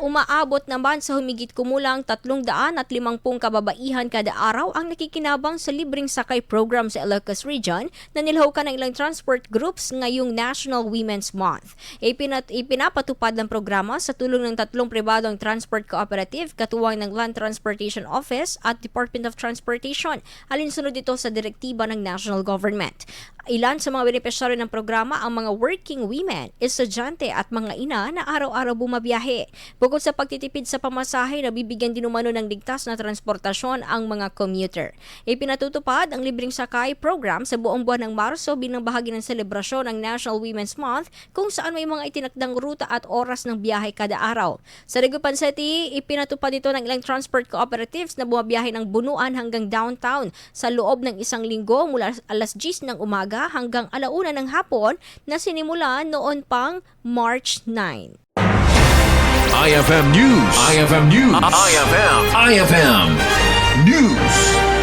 umaabot naman sa humigit kumulang 350 kababaihan kada araw ang nakikinabang sa Libreng Sakay program sa Ilocos region na nilahok ng ilang transport groups ngayong National Women's Month. Ipinapatupad ng programa sa tulong ng 3 pribadong transport cooperative katuwang ng Land Transportation Office at Department of Transportation, alinsunod ito sa direktiba ng national government. Ilan sa mga benepisyaryo ng programa ang mga working women, estudyante at mga ina na araw-araw bumabiyahe. Bukod sa pagtitipid sa pamasahe, nabibigyan din umano ng ligtas na transportasyon ang mga commuter. Ipinatutupad ang Libreng Sakay program sa buong buwan ng Marso bilang bahagi ng selebrasyon ng National Women's Month kung saan may mga itinakdang ruta at oras ng biyahe kada araw. Sa Dagupan City, ipinatupad ito ng ilang transport cooperatives na bumabiyahe ng Bunuan hanggang downtown sa loob ng isang linggo mula alas 10 ng umaga hanggang 1:00 ng hapon na sinimula noon pang March 9. IFM News. IFM News. IFM News.